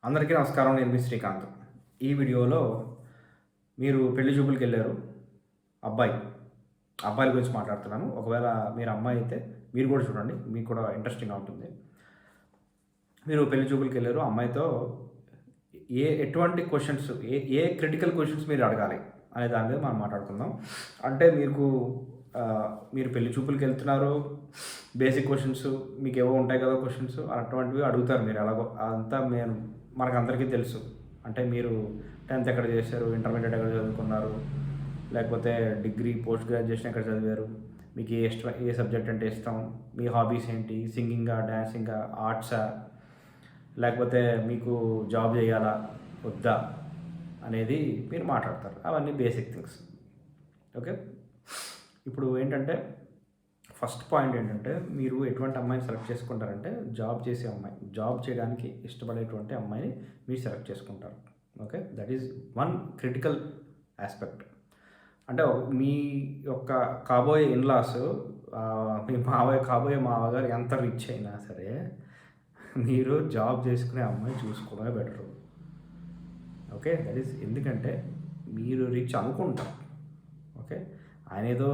అందరికీ నమస్కారం. నేను మీ శ్రీకాంత్. ఈ వీడియోలో మీరు పెళ్లి చూపులకి వెళ్ళారు. అబ్బాయిల గురించి మాట్లాడుతున్నాను. ఒకవేళ మీరు అమ్మాయి అయితే మీరు కూడా చూడండి, మీకు కూడా ఇంట్రెస్టింగ్గా ఉంటుంది. మీరు పెళ్లి చూపులకి వెళ్ళారు. అమ్మాయితో ఎటువంటి క్వశ్చన్స్, ఏ క్రిటికల్ క్వశ్చన్స్ మీరు అడగాలి అనే దాని మీద మనం మాట్లాడుకుందాం. అంటే మీరు పెళ్లి చూపులకి వెళ్తున్నారు, బేసిక్ క్వశ్చన్స్ మీకు ఏవో ఉంటాయి కదా క్వశ్చన్స్, అటువంటివి అడుగుతారు. మీరు ఎలాగో అంతా మనకందరికీ తెలుసు. అంటే మీరు 10th ఎక్కడ చేశారు, ఇంటర్మీడియట్ ఎక్కడ చదువుకున్నారు, లేకపోతే డిగ్రీ, పోస్ట్ గ్రాడ్యుయేషన్ ఎక్కడ చదివారు, మీకు ఏ సబ్జెక్ట్ అంటే ఇష్టం, మీ హాబీస్ ఏంటి, సింగింగా, డ్యాన్సింగా, ఆర్ట్సా, లేకపోతే మీకు జాబ్ చేయాలా వద్దా అనేది మీరు మాట్లాడతారు. అవన్నీ బేసిక్ థింగ్స్. ఓకే. ఇప్పుడు ఏంటంటే ఫస్ట్ పాయింట్ ఏంటంటే, మీరు ఎటువంటి అమ్మాయిని సెలెక్ట్ చేసుకుంటారంటే, జాబ్ చేసే అమ్మాయి, జాబ్ చేయడానికి ఇష్టపడేటువంటి అమ్మాయిని మీరు సెలెక్ట్ చేసుకుంటారు. Okay. That is one critical aspect. అంటే మీ యొక్క కాబోయే ఇన్లాస్, మీ కాబోయే మామగారు ఎంత రిచ్ అయినా సరే, మీరు జాబ్ చేసుకునే అమ్మాయి చూసుకోవడమే బెటరు. ఓకే. దట్ ఈస్ ఎందుకంటే మీరు రిచ్ అనుకుంటారు. ఓకే. ఆయన ఏదో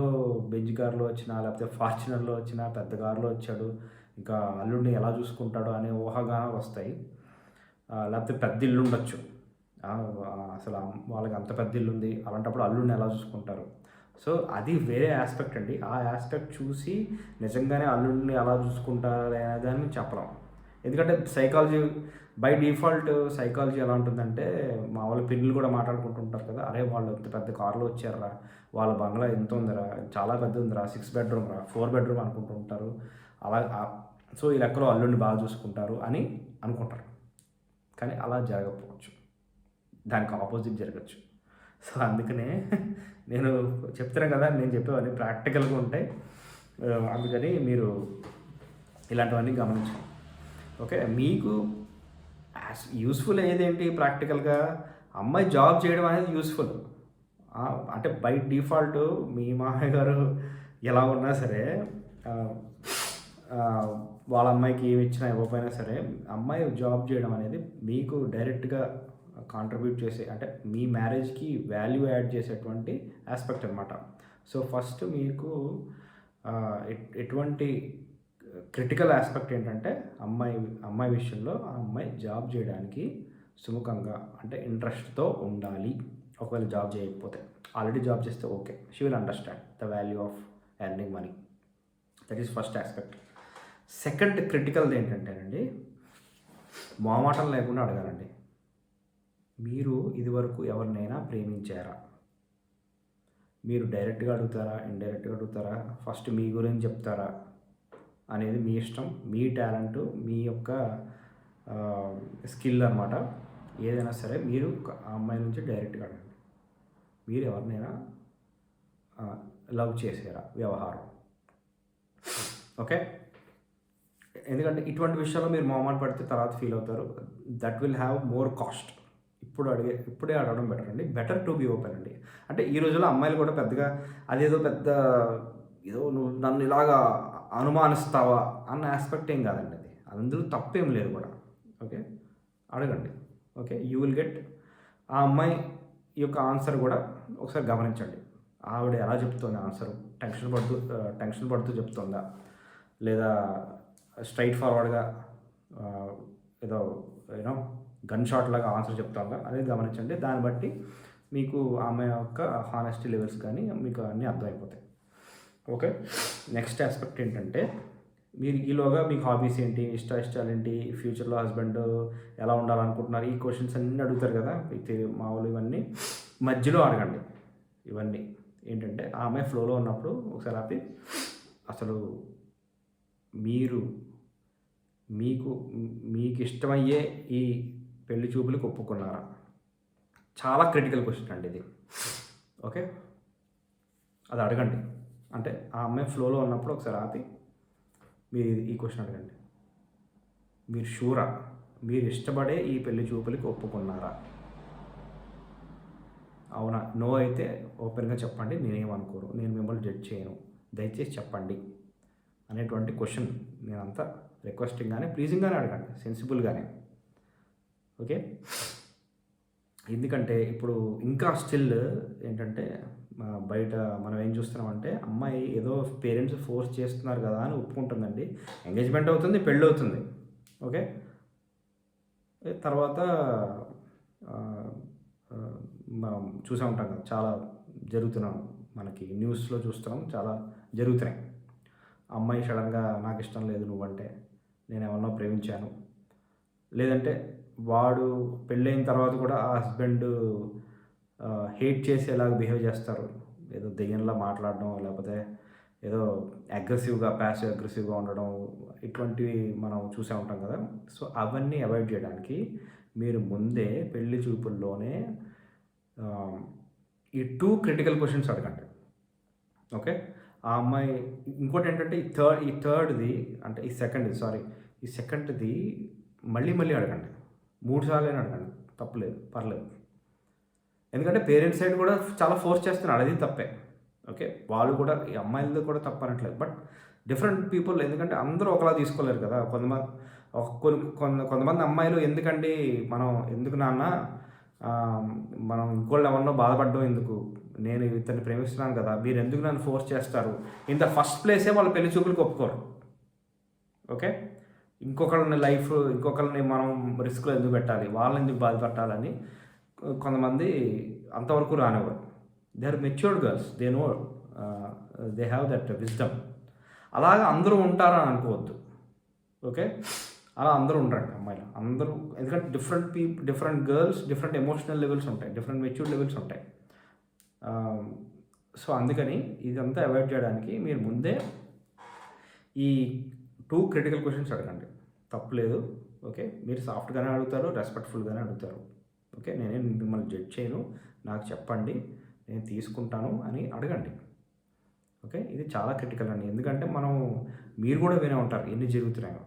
బెంజ్ కార్లో వచ్చినా, లేకపోతే ఫార్చునర్లో వచ్చినా, పెద్ద కార్లో వచ్చాడు, ఇంకా అల్లుడిని ఎలా చూసుకుంటాడో అనే ఊహాగానాలు వస్తాయి. లేకపోతే పెద్ద ఇల్లు ఉండొచ్చు. అసలు వాళ్ళకి అంత పెద్ద ఇల్లు ఉంది, అలాంటప్పుడు అల్లుడిని ఎలా చూసుకుంటారు. సో అది వేరే ఆస్పెక్ట్ అండి. ఆ ఆస్పెక్ట్ చూసి నిజంగానే అల్లుడిని ఎలా చూసుకుంటారు అనేదాన్ని చెప్పలేం. ఎందుకంటే బై డిఫాల్ట్ సైకాలజీ ఎలా ఉంటుందంటే, మా వాళ్ళ పిల్లలు కూడా మాట్లాడుకుంటుంటారు కదా, అరే వాళ్ళు ఇంత పెద్ద కార్లో వచ్చారా, వాళ్ళ బంగ్లా ఎంత ఉందిరా, చాలా పెద్ద ఉందిరా, 6 bedroom రా, 4 bedroom అనుకుంటూ ఉంటారు. అలా సో ఈ లెక్కలో అల్లుడిని బాగా చూసుకుంటారు అని అనుకుంటారు. కానీ అలా జరగకపోవచ్చు, దానికి ఆపోజిట్ జరగచ్చు. సో అందుకనే నేను చెప్తున్నా కదా, నేను చెప్పేవన్నీ ప్రాక్టికల్గా ఉంటాయి. అందుకని మీరు ఇలాంటివన్నీ గమనించాలి. ఓకే. మీకు యూస్ఫుల్ ఏదేంటి ప్రాక్టికల్గా, అమ్మాయి జాబ్ చేయడం అనేది యూస్ఫుల్. అంటే బై డిఫాల్ట్ మీ మామయ్య గారు ఎలా ఉన్నా సరే, వాళ్ళ అమ్మాయికి ఏమి ఇచ్చినా ఇవ్వకపోయినా సరే, అమ్మాయి జాబ్ చేయడం అనేది మీకు డైరెక్ట్గా కాంట్రిబ్యూట్ చేసే, అంటే మీ మ్యారేజ్కి వాల్యూ యాడ్ చేసేటువంటి ఆస్పెక్ట్ అనమాట. సో ఫస్ట్ మీకు ఎటువంటి క్రిటికల్ ఆస్పెక్ట్ ఏంటంటే, అమ్మాయి విషయంలో ఆ అమ్మాయి జాబ్ చేయడానికి సుముఖంగా, అంటే ఇంట్రెస్ట్తో ఉండాలి. ఒకవేళ జాబ్ చేయకపోతే, ఆల్రెడీ జాబ్ చేస్తే okay, she will understand the value of earning money. That is first aspect. Second క్రిటికల్ది ఏంటంటేనండి, మొహమాటం లేకుండా అడగాలండి. మీరు ఇదివరకు ఎవరినైనా ప్రేమించారా? మీరు డైరెక్ట్గా అడుగుతారా, ఇండైరెక్ట్గా అడుగుతారా, ఫస్ట్ మీ గురించి చెప్తారా అనేది మీ ఇష్టం, మీ టాలెంట్, మీ యొక్క స్కిల్ అనమాట. ఏదైనా సరే మీరు ఆ అమ్మాయి నుంచి డైరెక్ట్గా అడగండి. మీరు ఎవరినైనా లవ్ చేసారా, వ్యవహారం. ఓకే. ఎందుకంటే ఇటువంటి విషయాల్లో మీరు మొహమాట పడితే తర్వాత ఫీల్ అవుతారు. That will have more cost. ఇప్పుడే అడగడం బెటర్ అండి. బెటర్ టు బీ ఓపెన్ అండి. అంటే ఈ రోజుల్లో అమ్మాయిలు కూడా పెద్దగా ఏదో నువ్వు నన్ను ఇలాగా అనుమానిస్తావా అన్న ఆస్పెక్ట్ ఏం కాదండి. అది అందులో తప్పేం లేదు కూడా. ఓకే. అడగండి. ఓకే. యూ విల్ గెట్ ఆ అమ్మాయి యొక్క ఆన్సర్ కూడా ఒకసారి గమనించండి. ఆవిడ ఎలా చెప్తుంది ఆన్సర్, టెన్షన్ పడుతూ చెప్తుందా, లేదా స్ట్రైట్ ఫార్వర్డ్గా ఏదో గన్ షాట్ లాగా ఆన్సర్ చెప్తుందా అనేది గమనించండి. దాన్ని బట్టి మీకు ఆమె యొక్క హానెస్టీ లెవెల్స్ కానీ మీకు అన్నీ అర్థమైపోతాయి. ఓకే. నెక్స్ట్ ఆస్పెక్ట్ ఏంటంటే, మీరు ఈలోగా మీకు హాబీస్ ఏంటి, ఇష్టాలు ఏంటి, ఫ్యూచర్లో హస్బెండ్ ఎలా ఉండాలనుకుంటున్నారు, ఈ క్వశ్చన్స్ అన్నీ అడుగుతారు కదా మామూలు. ఇవన్నీ మధ్యలో అడగండి. ఇవన్నీ ఏంటంటే, ఆమె ఫ్లోలో ఉన్నప్పుడు ఒకసారి ఆపి, అసలు మీకు ఇష్టమయ్యే ఈ పెళ్లి చూపులకు ఒప్పుకున్నారా? చాలా క్రిటికల్ క్వశ్చన్ అండి ఇది. ఓకే. అది అడగండి. అంటే ఆ అమ్మాయి ఫ్లోలో ఉన్నప్పుడు ఒకసారి ఆపి మీరు ఈ క్వశ్చన్ అడగండి. మీరు షూరా, మీరు ఇష్టపడే ఈ పెళ్లి చూపులకి ఒప్పుకున్నారా? అవునా, నో అయితే ఓపెన్గా చెప్పండి, నేనేమనుకోను, నేను మిమ్మల్ని జడ్జ్ చేయను, దయచేసి చెప్పండి అనేటువంటి క్వశ్చన్ నేనంతా రిక్వెస్టింగ్గానే, ప్లీజింగ్గానే అడగండి, సెన్సిబుల్గానే. ఓకే. ఎందుకంటే ఇప్పుడు ఇంకా స్టిల్ ఏంటంటే బయట మనం ఏం చూస్తున్నామంటే అమ్మాయి ఏదో పేరెంట్స్ ఫోర్స్ చేస్తున్నారు కదా అని ఒప్పుకుంటుందండి. ఎంగేజ్మెంట్ అవుతుంది, పెళ్ళి అవుతుంది. ఓకే. తర్వాత మనం చూసే ఉంటాం కదా, చాలా జరుగుతున్నాం, మనకి న్యూస్లో చూస్తున్నాం, చాలా జరుగుతున్నాయి. అమ్మాయి సడన్గా నాకు ఇష్టం లేదు నువ్వంటే, నేను ఎవరినో ప్రేమించాను, లేదంటే వాడు పెళ్ళైన తర్వాత కూడా ఆ హస్బెండ్ హేట్ చేసేలాగా బిహేవ్ చేస్తారు. ఏదో దెయ్యంలా మాట్లాడడం, లేకపోతే ఏదో ప్యాసివ్ అగ్రెసివ్గా ఉండడం, ఇటువంటివి మనం చూసే ఉంటాం కదా. సో అవన్నీ అవాయిడ్ చేయడానికి మీరు ముందే పెళ్లి చూపుల్లోనే ఈ 2 క్రిటికల్ క్వశ్చన్స్ అడగండి. ఓకే. ఆ అమ్మాయి ఇంకోటి ఏంటంటే ఈ సెకండ్ది మళ్ళీ మళ్ళీ అడగండి. 3 సార్లైనా అడగండి, తప్పులేదు, పర్లేదు. ఎందుకంటే పేరెంట్స్ సైడ్ కూడా చాలా ఫోర్స్ చేస్తున్నారు, అది తప్పే. ఓకే. వాళ్ళు కూడా, ఈ అమ్మాయిలది కూడా తప్పనట్లేదు. బట్ డిఫరెంట్ పీపుల్, ఎందుకంటే అందరూ ఒకలా తీసుకోలేరు కదా. కొంతమంది అమ్మాయిలు ఎందుకు నాన్న మనం ఇంకోళ్ళు ఎవరినో బాధపడడం ఎందుకు, నేను ఇతన్ని ప్రేమిస్తున్నాను కదా, మీరు ఎందుకు నన్ను ఫోర్స్ చేస్తారు, ఇన్ ద ఫస్ట్ ప్లేసే వాళ్ళు పెళ్లి చూపులకు ఒప్పుకోరు. ఓకే. ఇంకొకరిని మనం రిస్క్లో ఎందుకు పెట్టాలి, వాళ్ళని ఎందుకు బాధపెట్టాలని కొంతమంది అంతవరకు రానివ్వరు. They are matured girls, they have that wisdom. అలాగా అందరూ ఉంటారని అనుకోవద్దు. ఓకే. అలా అందరూ ఉండరండి అమ్మాయిలు అందరూ. ఎందుకంటే different girls, different emotional levels ఉంటాయి, డిఫరెంట్ మెచ్యూర్డ్ లెవెల్స్ ఉంటాయి. సో అందుకని ఇదంతా అవాయిడ్ చేయడానికి మీరు ముందే ఈ 2 క్రిటికల్ క్వశ్చన్స్ అడగండి, తప్పులేదు. ఓకే. మీరు సాఫ్ట్గానే అడుగుతారు, రెస్పెక్ట్ఫుల్గానే అడుగుతారు. ఓకే. నేనేం మిమ్మల్ని జడ్జ్ చేయను, నాకు చెప్పండి, నేను తీసుకుంటాను అని అడగండి. ఓకే. ఇది చాలా క్రిటికల్ అండి. ఎందుకంటే మీరు కూడా వినే ఉంటారు ఎన్ని జరుగుతున్నాయో.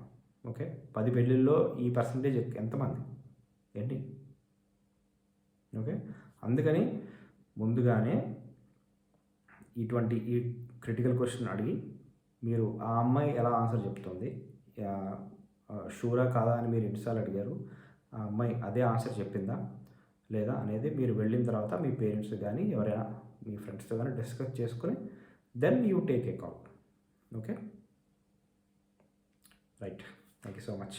ఓకే. 10 పెళ్ళిళ్ళలో ఈ పర్సంటేజ్ ఎంతమంది ఏంటి. ఓకే. అందుకని ముందుగానే ఈ క్రిటికల్ క్వశ్చన్ అడిగి, మీరు ఆ అమ్మాయి ఎలా ఆన్సర్ చెప్తుంది, షూరా కాదా అని మీరు ఎన్నిసార్లు అడిగారు, ఆ అమ్మాయి అదే ఆన్సర్ చెప్పిందా లేదా అనేది మీరు వెళ్ళిన తర్వాత మీ పేరెంట్స్ కానీ ఎవరైనా మీ ఫ్రెండ్స్తో కానీ డిస్కస్ చేసుకొని then you take a call. Okay. Right. Thank you so much.